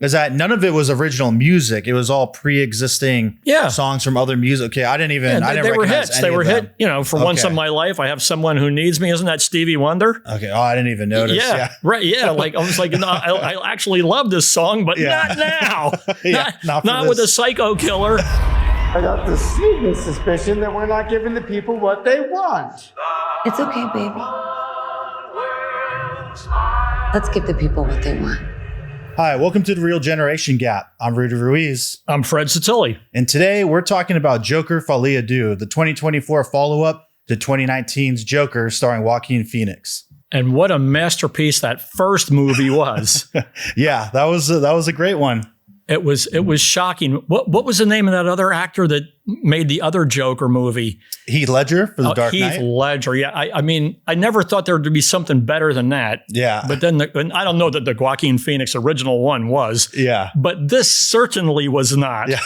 is that none of it was original music. It was all pre-existing songs from other music. Okay, I didn't they were hits. They were hit. For Once in My Life, I Have Someone Who Needs Me. Isn't that Stevie Wonder? Okay. Oh, I didn't even notice. Yeah. Right. Yeah. Like I was like, no, I actually love this song, but not now. not with a psycho killer. I got the sneaking suspicion that we're not giving the people what they want. It's okay, baby. Let's give the people what they want. Hi, welcome to The Real Generation Gap. I'm Rudy Ruiz. I'm Fred Sottile. And today we're talking about Joker, Folie, Deux, the 2024 follow-up to 2019's Joker starring Joaquin Phoenix. And what a masterpiece that first movie was. Yeah, that was a great one. It was shocking. What was the name of that other actor that made the other Joker movie? Heath Ledger for The Dark Knight. Heath Ledger. Yeah, I mean, I never thought there would be something better than that. Yeah. But then, and I don't know that the Joaquin Phoenix original one was. Yeah. But this certainly was not. Yeah.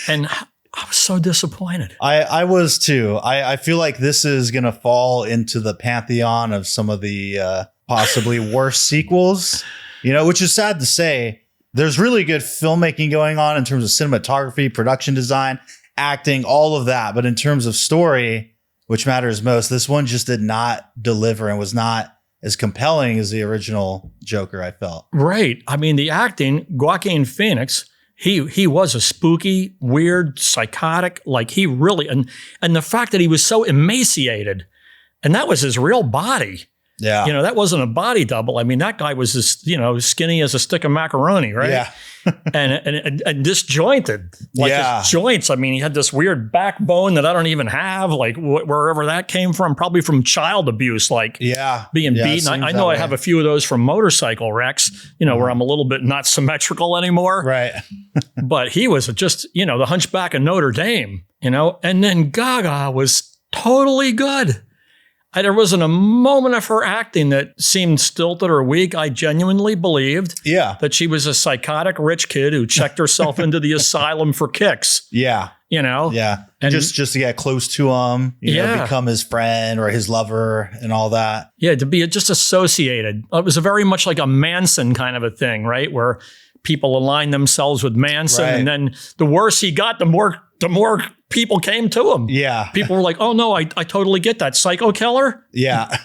And I was so disappointed. I was too. I feel like this is going to fall into the pantheon of some of the possibly worst sequels, which is sad to say. There's really good filmmaking going on in terms of cinematography, production design, acting, all of that. But in terms of story, which matters most, this one just did not deliver and was not as compelling as the original Joker, I felt. Right. I mean, the acting, Joaquin Phoenix, he was a spooky, weird, psychotic, like he really, and the fact that he was so emaciated, and that was his real body. Yeah. That wasn't a body double. I mean, that guy was as, skinny as a stick of macaroni, right? Yeah. and disjointed. Like his joints. I mean, he had this weird backbone that I don't even have, like wherever that came from, probably from child abuse, like being beaten. I know I have a few of those from motorcycle wrecks, where I'm a little bit not symmetrical anymore. Right. But he was just, the Hunchback of Notre Dame, and then Gaga was totally good. There wasn't a moment of her acting that seemed stilted or weak. I genuinely believed that she was a psychotic rich kid who checked herself into the asylum for kicks. Yeah. Yeah. And just to get close to him, become his friend or his lover and all that. Yeah, to be just associated. It was very much like a Manson kind of a thing, right? Where people align themselves with Manson. Right. And then the worse he got, the more people came to him. Yeah. People were like, oh no, I totally get that. Psycho killer. Yeah.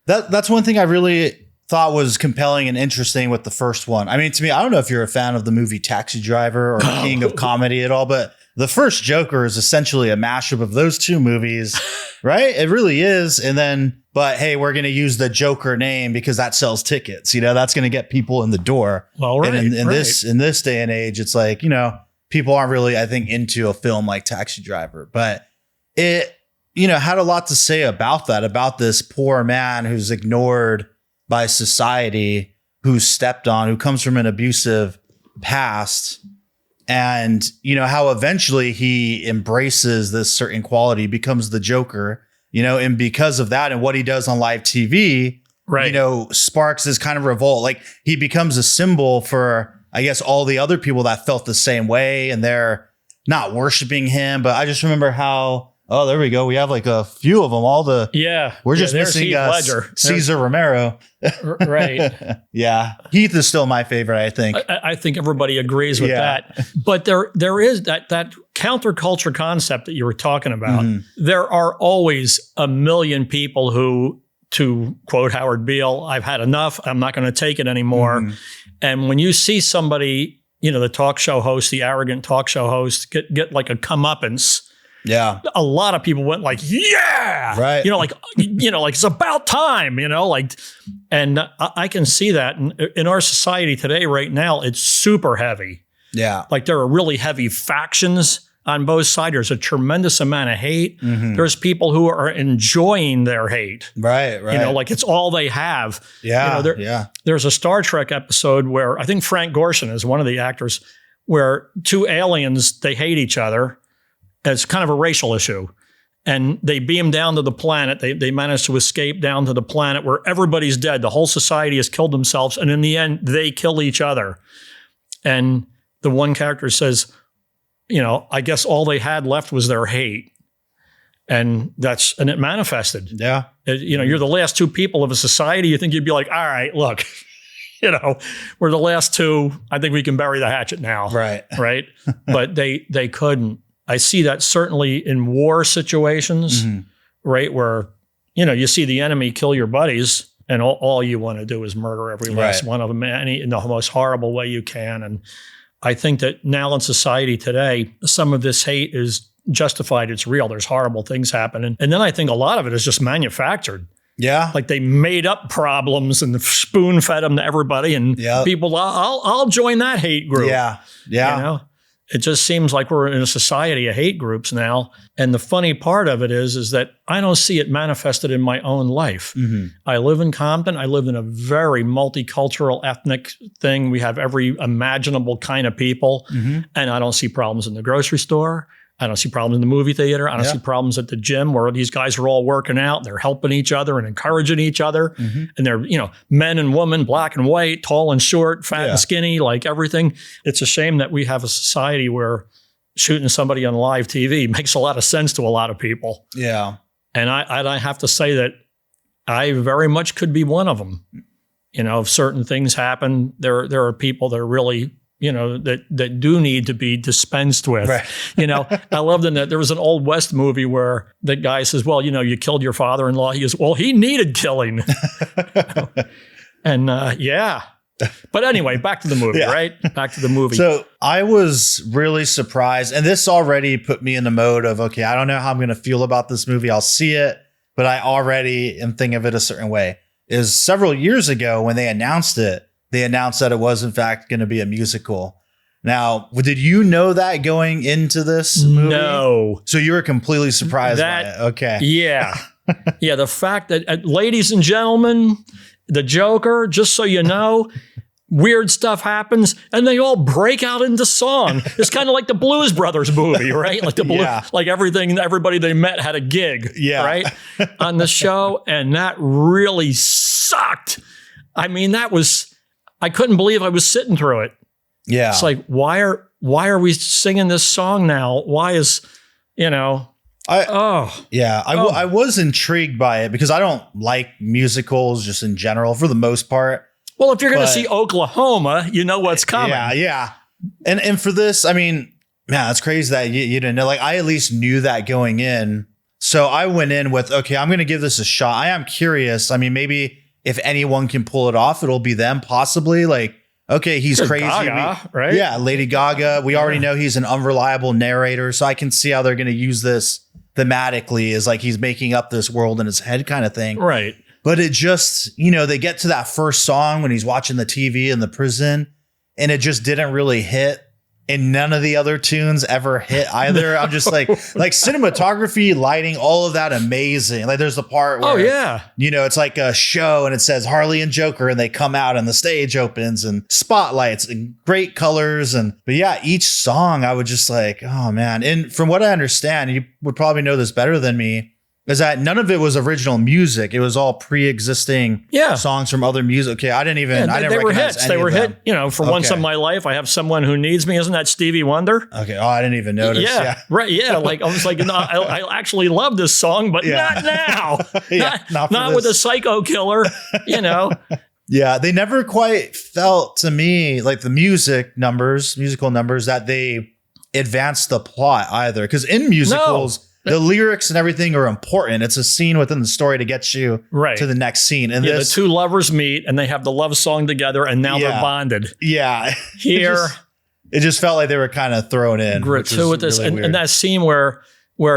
That's one thing I really thought was compelling and interesting with the first one. I mean, to me, I don't know if you're a fan of the movie Taxi Driver or King of Comedy at all, but the first Joker is essentially a mashup of those two movies, right? It really is. And then, but hey, we're going to use the Joker name because that sells tickets. That's going to get people in the door. Well, right. And in this day and age, it's like, people aren't really, I think, into a film like Taxi Driver, but it, had a lot to say about that, about this poor man who's ignored by society, who's stepped on, who comes from an abusive past. And, how eventually he embraces this certain quality, becomes the Joker, and because of that and what he does on live TV, right. Sparks this kind of revolt. Like he becomes a symbol for, I guess, all the other people that felt the same way and they're not worshiping him. But I just remember how, there we go. We have like a few of them. We're just missing Cesar Romero. Right. Yeah. Heath is still my favorite, I think. I think everybody agrees with that. But there is that counterculture concept that you were talking about. Mm-hmm. There are always a million people who, to quote Howard Beale, I've had enough. I'm not going to take it anymore. Mm-hmm. And when you see somebody, the talk show host, the arrogant talk show host, get like a comeuppance, a lot of people went like, yeah, right. Like it's about time, and I can see that in our society today right now, it's super heavy. Yeah. Like there are really heavy factions on both sides. There's a tremendous amount of hate. Mm-hmm. There's people who are enjoying their hate. Right. Like it's all they have. Yeah. There's a Star Trek episode where I think Frank Gorshin is one of the actors, where two aliens, they hate each other. It's kind of a racial issue. And they beam down to the planet. They manage to escape down to the planet where everybody's dead. The whole society has killed themselves. And in the end, they kill each other. And the one character says, I guess all they had left was their hate. And it manifested. Yeah. You're the last two people of a society. You think you'd be like, all right, look, you know, where the last two, I think we can bury the hatchet now. Right. Right. But they couldn't. I see that certainly in war situations, right? Where, you know, you see the enemy kill your buddies and all you want to do is murder every last one of them in the most horrible way you can. And I think that now in society today, some of this hate is justified. It's real. There's horrible things happening. And then I think a lot of it is just manufactured. Yeah. Like they made up problems and spoon fed them to everybody and people, I'll join that hate group. Yeah. Yeah. You know? It just seems like we're in a society of hate groups now. And the funny part of it is that I don't see it manifested in my own life. I live in Compton. I live in a very multicultural, ethnic thing. We have every imaginable kind of people. And I don't see problems in the grocery store. I don't see problems in the movie theater. I don't see problems at the gym where these guys are all working out. They're helping each other and encouraging each other. And they're, you know, men and women, black and white, tall and short, fat and skinny, like everything. It's a shame that we have a society where shooting somebody on live TV makes a lot of sense to a lot of people. Yeah. And I have to say that I very much could be one of them. You know, if certain things happen, there are people that are really, you know, that do need to be dispensed with. Right. You know, I loved that there was an Old West movie where the guy says, well, you know, you killed your father-in-law. He goes, well, he needed killing. And yeah. But anyway, back to the movie, right? Back to the movie. So I was really surprised. And this already put me in the mode of, okay, I don't know how I'm going to feel about this movie. I'll see it, but I already am thinking of it a certain way. Is several years ago when they announced it, they announced that it was, in fact, going to be a musical. Now, did you know that going into this movie? No. So you were completely surprised by it? Okay. Yeah. Yeah, the fact that, ladies and gentlemen, the Joker, just so you know, weird stuff happens and they all break out into song. It's kind of like the Blues Brothers movie, right? Like like everybody they met had a gig, right? On the show. And that really sucked. I mean, I couldn't believe I was sitting through it. Yeah. It's like, why are we singing this song now? Why is, you know, I was intrigued by it because I don't like musicals just in general for the most part. Well, if you're going to see Oklahoma, you know what's coming. Yeah. And for this, I mean, man, it's crazy that you didn't know. Like, I at least knew that going in. So I went in with, okay, I'm going to give this a shot. I am curious. I mean, maybe if anyone can pull it off, it'll be them possibly. Like, okay, he's crazy. Gaga, right? Yeah, Lady Gaga. We already know he's an unreliable narrator. So I can see how they're going to use this thematically as like he's making up this world in his head kind of thing. Right. But it just, you know, they get to that first song when he's watching the TV in the prison and it just didn't really hit. And none of the other tunes ever hit either. I'm just like cinematography, lighting, all of that amazing. Like there's the part where, you know, it's like a show and it says Harley and Joker and they come out and the stage opens and spotlights and great colors. But yeah, each song I would just like, oh man. And from what I understand, you would probably know this better than me, is that none of it was original music. It was all pre-existing songs from other music. Okay, I didn't even, I didn't they were recognize hits. any They were of them. hit, you know, for once in my life, I have someone who needs me. Isn't that Stevie Wonder? Okay, oh, I didn't even notice. Yeah, right, yeah. Like, I was like, no, I actually love this song, but not now. not with a psycho killer, you know. Yeah, they never quite felt to me like the musical numbers, that they advanced the plot either. Because in musicals, the lyrics and everything are important. It's a scene within the story to get you to the next scene. And the two lovers meet and they have the love song together and now they're bonded. Yeah. Here. It just felt like they were kind of thrown in. Gratuitous. Really and that scene where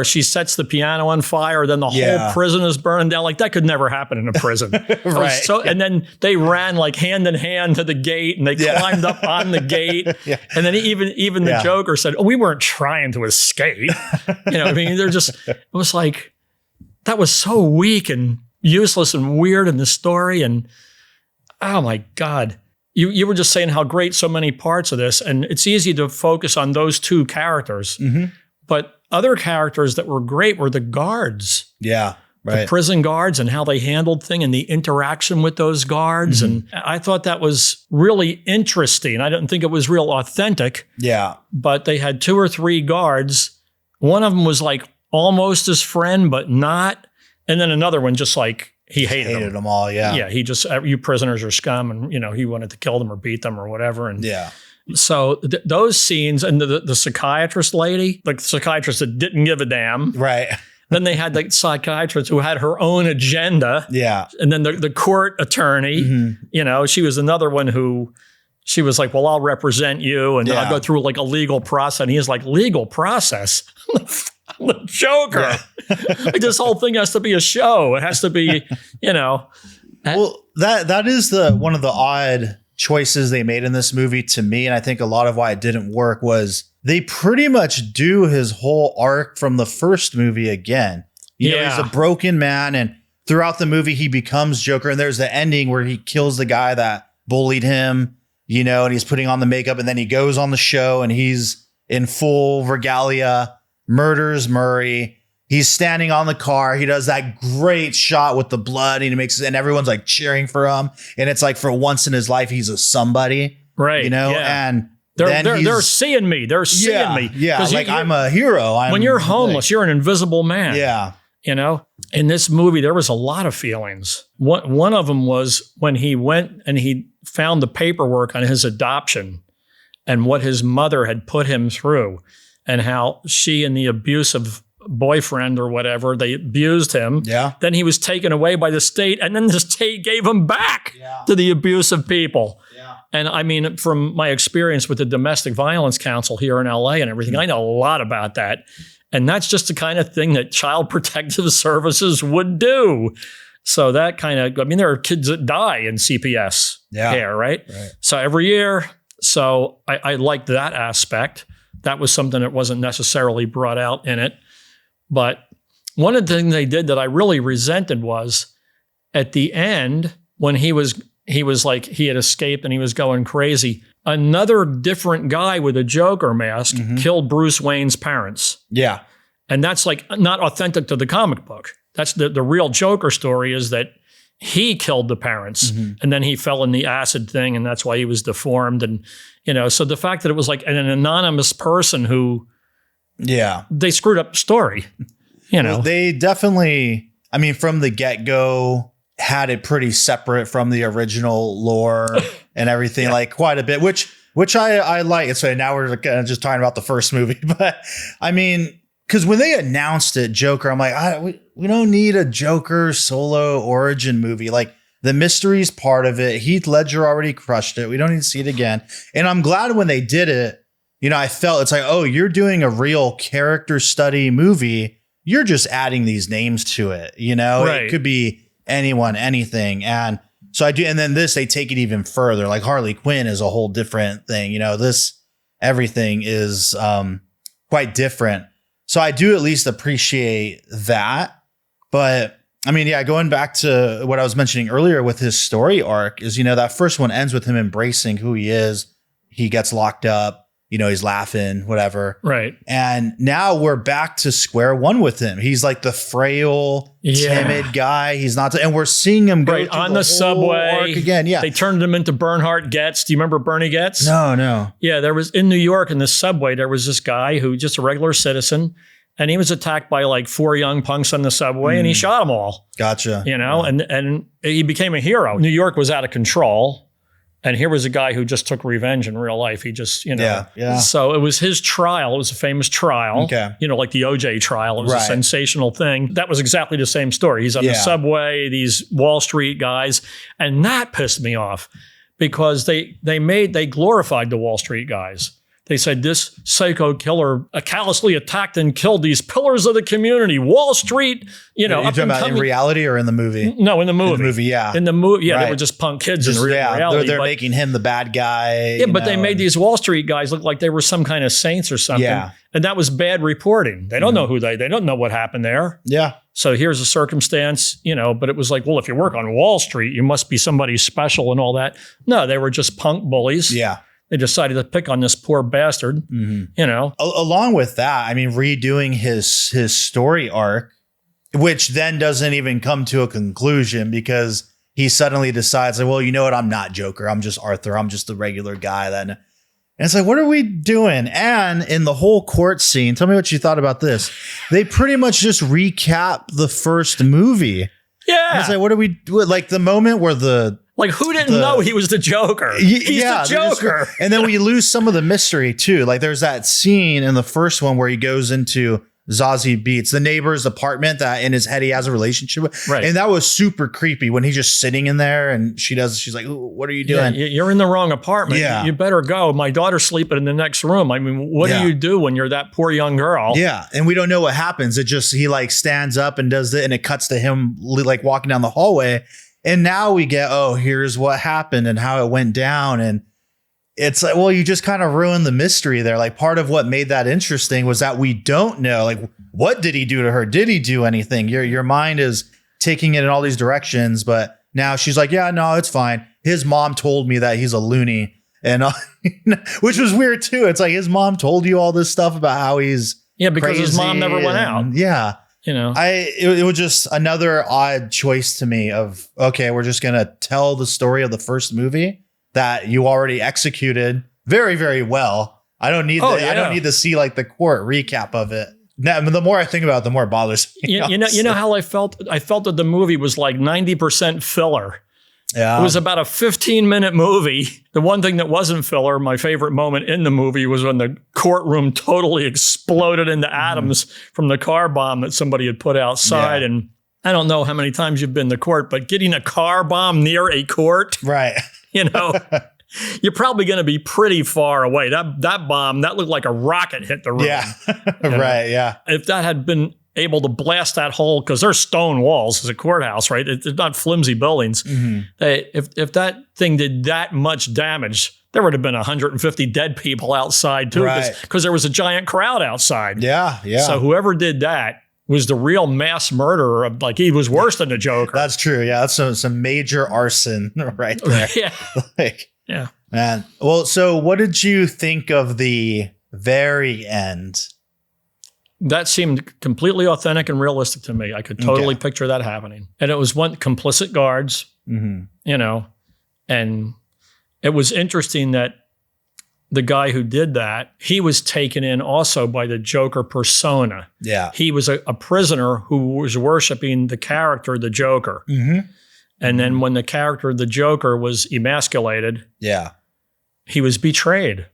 she sets the piano on fire, then the whole prison is burning down. Like that could never happen in a prison. Right. And then they ran like hand in hand to the gate and they climbed up on the gate. And then even the Joker said, oh, we weren't trying to escape. You know, I mean, it was like, that was so weak and useless and weird in the story. And oh my God. You were just saying how great so many parts of this, and it's easy to focus on those two characters. But other characters that were great were the guards. Yeah, right. The prison guards and how they handled things and the interaction with those guards. And I thought that was really interesting. I didn't think it was real authentic. Yeah. But they had 2 or 3 guards. One of them was like almost his friend, but not. And then another one just like he hated them all. Yeah. Yeah. He just, you prisoners are scum. And, he wanted to kill them or beat them or whatever. And yeah. So those scenes and the psychiatrist lady, like the psychiatrist that didn't give a damn. Right. Then they had the psychiatrist who had her own agenda. Yeah. And then the court attorney, she was another one who she was like, well, I'll represent you and I'll go through like a legal process. And he was like, legal process? I'm the Joker. Yeah. Like this whole thing has to be a show. It has to be, Well, that is one of the odd choices they made in this movie to me. And I think a lot of why it didn't work was they pretty much do his whole arc from the first movie again. You know, he's a broken man, and throughout the movie, he becomes Joker. And there's the ending where he kills the guy that bullied him, and he's putting on the makeup, and then he goes on the show and he's in full regalia, murders Murray. He's standing on the car. He does that great shot with the blood, and and everyone's like cheering for him. And it's like for once in his life, he's a somebody, right? And they're seeing me. They're seeing me. Yeah, like I'm a hero. When you're homeless, you're an invisible man. Yeah. In this movie, there was a lot of feelings. One of them was when he went and he found the paperwork on his adoption and what his mother had put him through and how she and the abusive boyfriend or whatever, they abused him. Yeah. Then he was taken away by the state, and then the state gave him back to the abusive people. Yeah. And I mean, from my experience with the Domestic Violence Council here in LA and everything, I know a lot about that. And that's just the kind of thing that Child Protective Services would do. So that kind of, there are kids that die in CPS care, right? So every year. So I liked that aspect. That was something that wasn't necessarily brought out in it. But one of the things they did that I really resented was at the end when he was like, he had escaped and he was going crazy. Another different guy with a Joker mask killed Bruce Wayne's parents. Yeah. And that's like not authentic to the comic book. That's the real Joker story is that he killed the parents and then he fell in the acid thing. And that's why he was deformed. And, so the fact that it was like an anonymous person who, they screwed up the story, Well, they definitely, from the get-go, had it pretty separate from the original lore and everything, like quite a bit, which I like. So now we're kind of just talking about the first movie, but because when they announced it, Joker, I'm like, we don't need a Joker solo origin movie. Like the mystery's part of it. Heath Ledger already crushed it. We don't need to see it again. And I'm glad when they did it, I felt it's like, oh, you're doing a real character study movie. You're just adding these names to it. Right. It could be anyone, anything. And so I do. And then they take it even further. Like Harley Quinn is a whole different thing. Everything is quite different. So I do at least appreciate that. But going back to what I was mentioning earlier with his story arc is, that first one ends with him embracing who he is. He gets locked up. He's laughing, whatever. Right. And now we're back to square one with him. He's like the frail, timid guy. He's not, and we're seeing him go on the subway arc again. Yeah. They turned him into Bernhardt Goetz. Do you remember Bernie Goetz? No. Yeah. There was in New York in the subway, there was this guy who just a regular citizen. And he was attacked by like 4 young punks on the subway and he shot them all. Gotcha. And he became a hero. New York was out of control. And here was a guy who just took revenge in real life. He just, So it was his trial. It was a famous trial. Okay. Like the OJ trial. It was a sensational thing. That was exactly the same story. He's on the subway, these Wall Street guys. And that pissed me off because they glorified the Wall Street guys. They said this psycho killer callously attacked and killed these pillars of the community. Wall Street, You're talking about in reality or in the movie? No, in the movie. In the movie, yeah. In the movie, They were just punk kids in reality. They're making him the bad guy. Yeah, but they made these Wall Street guys look like they were some kind of saints or something. Yeah. And that was bad reporting. They don't know who they don't know what happened there. Yeah. So here's a circumstance, but it was like, well, if you work on Wall Street, you must be somebody special and all that. No, they were just punk bullies. Yeah. They decided to pick on this poor bastard, Along with that, redoing his story arc, which then doesn't even come to a conclusion because he suddenly decides, like, well, you know what? I'm not Joker. I'm just Arthur. I'm just a regular guy. And it's like, what are we doing? And in the whole court scene, tell me what you thought about this. They pretty much just recap the first movie. Yeah. I was like, what do we do? Like the moment where like who didn't know he was the Joker? He's the Joker. And then we lose some of the mystery too. Like there's that scene in the first one where he goes into Zazie Beetz, the neighbor's apartment that in his head he has a relationship with. Right. And that was super creepy when he's just sitting in there and she's like, what are you doing? Yeah, you're in the wrong apartment. Yeah. You better go. My daughter's sleeping in the next room. I mean, what do you do when you're that poor young girl? Yeah. And we don't know what happens. He like stands up and does it and it cuts to him like walking down the hallway. And now we get, here's what happened and how it went down. And it's like, well, you just kind of ruined the mystery there. Like part of what made that interesting was that we don't know, like, what did he do to her? Did he do anything? Your mind is taking it in all these directions, but now she's like, yeah, no, it's fine. His mom told me that he's a loony, and which was weird too. It's like his mom told you all this stuff about how he's because his mom never went out. Yeah. It was just another odd choice to me of, okay, we're just going to tell the story of the first movie that you already executed very, very well. I don't need I don't need to see like the court recap of it. Now, the more I think about it, the more it bothers me. You know how I felt? I felt that the movie was like 90% filler. Yeah. It was about a 15-minute movie. The one thing that wasn't filler, my favorite moment in the movie, was when the courtroom totally exploded into atoms from the car bomb that somebody had put outside. And I don't know how many times you've been to court, but getting a car bomb near a court, right? You're probably going to be pretty far away. That bomb, that looked like a rocket hit the room. Yeah, right, yeah. If that had been able to blast that hole, because there's stone walls as a courthouse, right? It's not flimsy buildings. Mm-hmm. If that thing did that much damage, there would have been 150 dead people outside too, because there was a giant crowd outside. Yeah, yeah. So whoever did that was the real mass murderer of, like, he was worse than the Joker. That's true. Yeah, that's some major arson right there. Yeah. Yeah. Man. Well, so what did you think of the very end? That seemed completely authentic and realistic to me. I could totally picture that happening. And it was one complicit guards, and it was interesting that the guy who did that, he was taken in also by the Joker persona. Yeah. He was a prisoner who was worshiping the character, the Joker. Mm-hmm. And then when the character, the Joker, was emasculated, he was betrayed.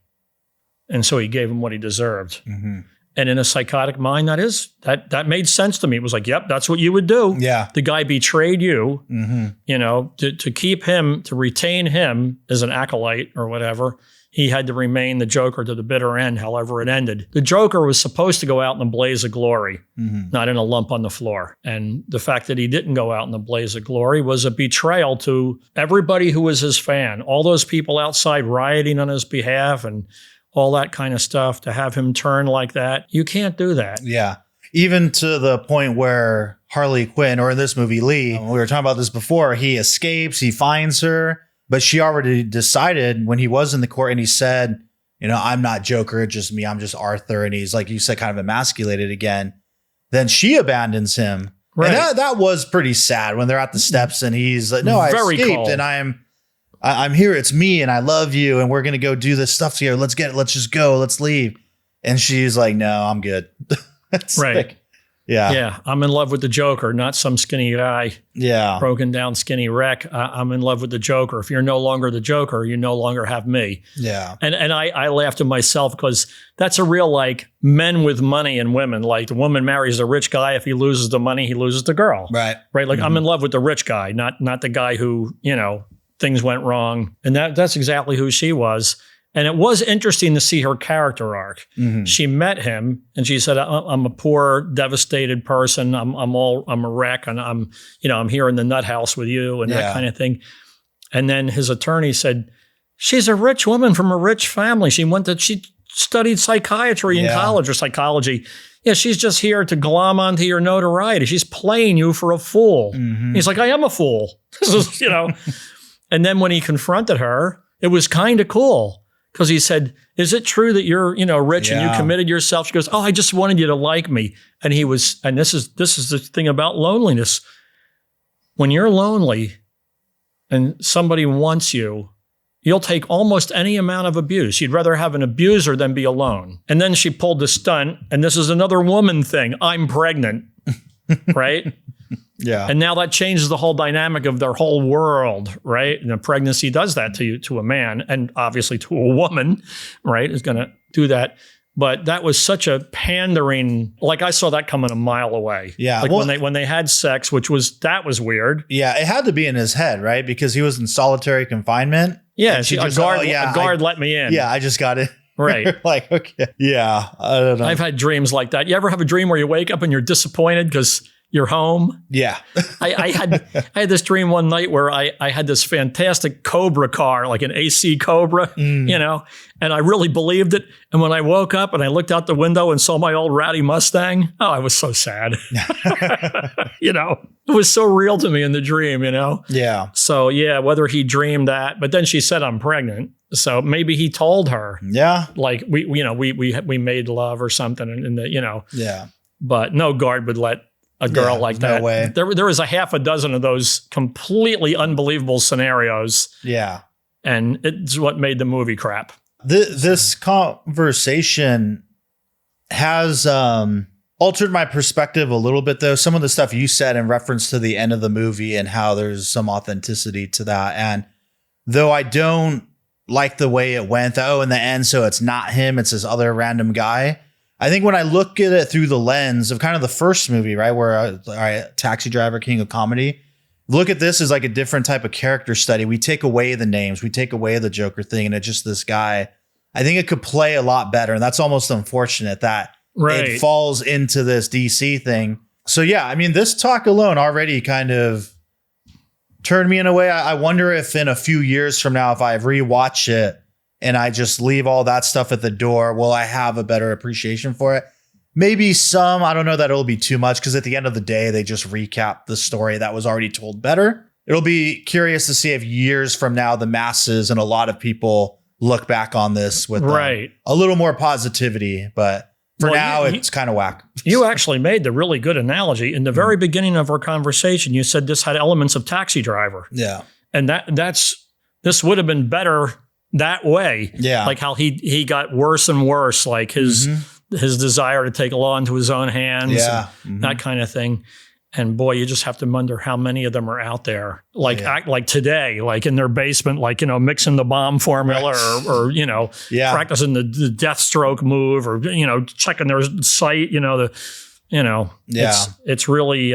And so he gave him what he deserved. Mm-hmm. And in a psychotic mind, that made sense to me. It was like, yep, that's what you would do. Yeah. The guy betrayed you, to keep him, to retain him as an acolyte or whatever. He had to remain the Joker to the bitter end, however it ended. The Joker was supposed to go out in a blaze of glory, not in a lump on the floor. And the fact that he didn't go out in a blaze of glory was a betrayal to everybody who was his fan. All those people outside rioting on his behalf and all that kind of stuff, to have him turn like that. You can't do that. Yeah. Even to the point where Harley Quinn, or in this movie, Lee, we were talking about this before, he escapes, he finds her. But she already decided when he was in the court and he said, I'm not Joker, it's just me, I'm just Arthur. And he's, like you said, kind of emasculated again. Then she abandons him. Right. And that was pretty sad when they're at the steps and he's like, no, I escaped cold. And I'm here. It's me and I love you. And we're going to go do this stuff together. Let's just go. Let's leave. And she's like, no, I'm good. Right. Like, yeah. Yeah. I'm in love with the Joker, not some skinny guy. Yeah. Broken down skinny wreck. I'm in love with the Joker. If you're no longer the Joker, you no longer have me. Yeah. And I laughed at myself because that's a real, like, men with money and women. Like, the woman marries the rich guy. If he loses the money, he loses the girl. Right. Right. Like, I'm in love with the rich guy, not the guy who, things went wrong. And that's exactly who she was. And it was interesting to see her character arc. Mm-hmm. She met him and she said, I'm a poor, devastated person. I'm a wreck. And I'm here in the nut house with you and that kind of thing. And then his attorney said, she's a rich woman from a rich family. She studied psychiatry in college or psychology. Yeah, she's just here to glom onto your notoriety. She's playing you for a fool. Mm-hmm. He's like, I am a fool. And then when he confronted her, it was kind of cool. Because he said, is it true that you're, rich and you committed yourself? She goes, oh, I just wanted you to like me. And he was, and this is the thing about loneliness. When you're lonely and somebody wants you, you'll take almost any amount of abuse. You'd rather have an abuser than be alone. And then she pulled the stunt, and this is another woman thing. I'm pregnant, right? Yeah. And now that changes the whole dynamic of their whole world, right? And a pregnancy does that to a man, and obviously to a woman, right? Is going to do that. But that was such a pandering, like I saw that coming a mile away. Yeah. Like when they had sex, that was weird. Yeah. It had to be in his head, right? Because he was in solitary confinement. Yeah. A guard let me in. Yeah. I just got it. Right. Like, okay. Yeah. I don't know. I've had dreams like that. You ever have a dream where you wake up and you're disappointed because you're home? Yeah. I had this dream one night where I had this fantastic Cobra car, like an AC Cobra, and I really believed it. And when I woke up and I looked out the window and saw my old ratty Mustang, I was so sad. It was so real to me in the dream, Yeah. So yeah, whether he dreamed that, but then she said I'm pregnant. So maybe he told her. Yeah. Like we made love or something, and Yeah. But no guard would let a girl like that. No way. There was a half a dozen of those completely unbelievable scenarios. Yeah. And it's what made the movie crap. This conversation has altered my perspective a little bit, though. Some of the stuff you said in reference to the end of the movie and how there's some authenticity to that. And though I don't like the way it went, in the end, so it's not him, it's this other random guy. I think when I look at it through the lens of kind of the first movie, right, where Taxi Driver, King of Comedy, look at this as like a different type of character study. We take away the names, we take away the Joker thing, and it's just this guy. I think it could play a lot better, and that's almost unfortunate that it falls into this DC thing. So yeah, I mean, this talk alone already kind of turned me in a way. I wonder if in a few years from now, if I rewatch it, and I just leave all that stuff at the door, will I have a better appreciation for it? Maybe some. I don't know that it'll be too much, because at the end of the day, they just recap the story that was already told better. It'll be curious to see if years from now, the masses and a lot of people look back on this with a little more positivity. But for now, it's kind of whack. You actually made the really good analogy. In the very beginning of our conversation, you said this had elements of Taxi Driver. Yeah. And this would have been better that way. Yeah. Like how he got worse and worse, like his desire to take the law into his own hands, that kind of thing. And boy, you just have to wonder how many of them are out there, act like today, like in their basement, like, mixing the bomb formula or practicing the death stroke move, or, checking their sight, it's really,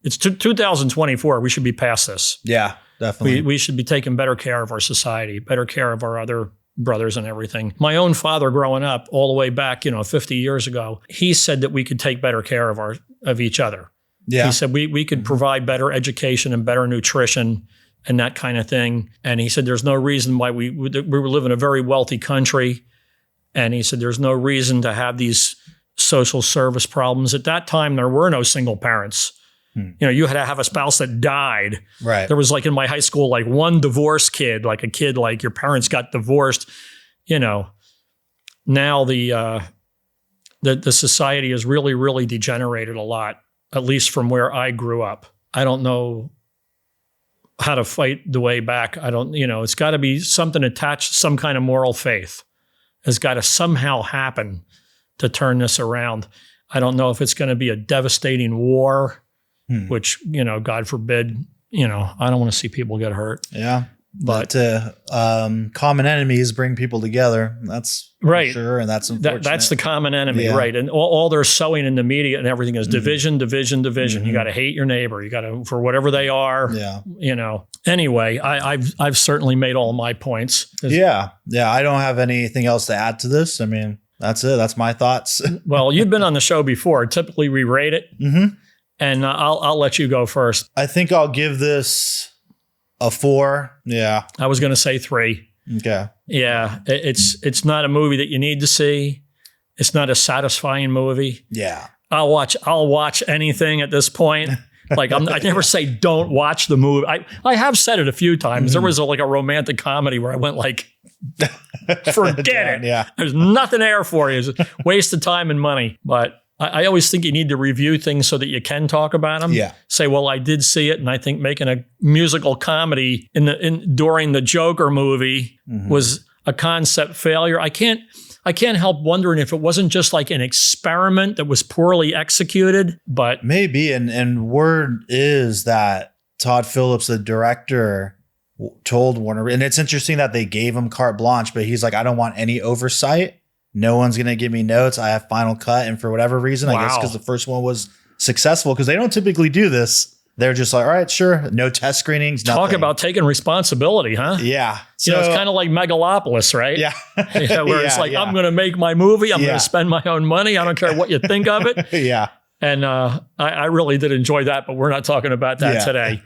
it's 2024. We should be past this. Yeah. Definitely. We should be taking better care of our society, better care of our other brothers and everything. My own father growing up all the way back, 50 years ago, he said that we could take better care of each other. Yeah. He said we could provide better education and better nutrition and that kind of thing. And he said there's no reason why we live in a very wealthy country. And he said there's no reason to have these social service problems. At that time, there were no single parents. You had to have a spouse that died. Right. There was, like, in my high school, like one divorced kid, like a kid, like your parents got divorced. Now the society has really, really degenerated a lot, at least from where I grew up. I don't know how to fight the way back. It's got to be something attached, some kind of moral faith has got to somehow happen to turn this around. I don't know if it's going to be a devastating war, which, God forbid, I don't want to see people get hurt. Yeah. But common enemies bring people together. That's right. For sure. And that's unfortunate. That's the common enemy, right? And all they're sowing in the media and everything is division, division, division. You got to hate your neighbor. You got to, for whatever they are. Yeah. Anyway, I've certainly made all my points. Yeah. I don't have anything else to add to this. I mean, that's it. That's my thoughts. Well, you've been on the show before. Typically, we rate it. And I'll let you go first. I think I'll give this a 4. Yeah. I was going to say 3. Okay. Yeah. It's not a movie that you need to see. It's not a satisfying movie. Yeah. I'll watch anything at this point. Like I never say don't watch the movie. I have said it a few times. There was a romantic comedy where I went like, forget it. Yeah. There's nothing there for you. It's a waste of time and money. But I always think you need to review things so that you can talk about them. Yeah. Say, well, I did see it, and I think making a musical comedy during the Joker movie was a concept failure. I can't help wondering if it wasn't just like an experiment that was poorly executed, but maybe. And word is that Todd Phillips, the director, told Warner, and it's interesting that they gave him carte blanche, but he's like, I don't want any oversight. No one's going to give me notes. I have final cut. And for whatever reason, I guess because the first one was successful, because they don't typically do this. They're just like, all right, sure. No test screenings. Nothing. Talk about taking responsibility, huh? Yeah. So, it's kind of like Megalopolis, right? Yeah. Where it's like, I'm going to make my movie. I'm going to spend my own money. I don't care what you think of it. Yeah. And I really did enjoy that, but we're not talking about that today.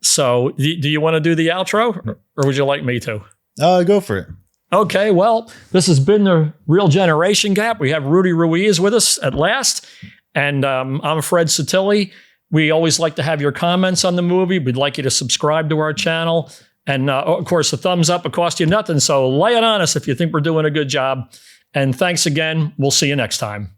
So do you want to do the outro, or would you like me to? Go for it. Okay, well, this has been the Real Generation Gap. We have Rudy Ruiz with us at last, and I'm Fred Sottile. We always like to have your comments on the movie. We'd like you to subscribe to our channel. And of course, a thumbs up, it costs you nothing. So lay it on us if you think we're doing a good job. And thanks again. We'll see you next time.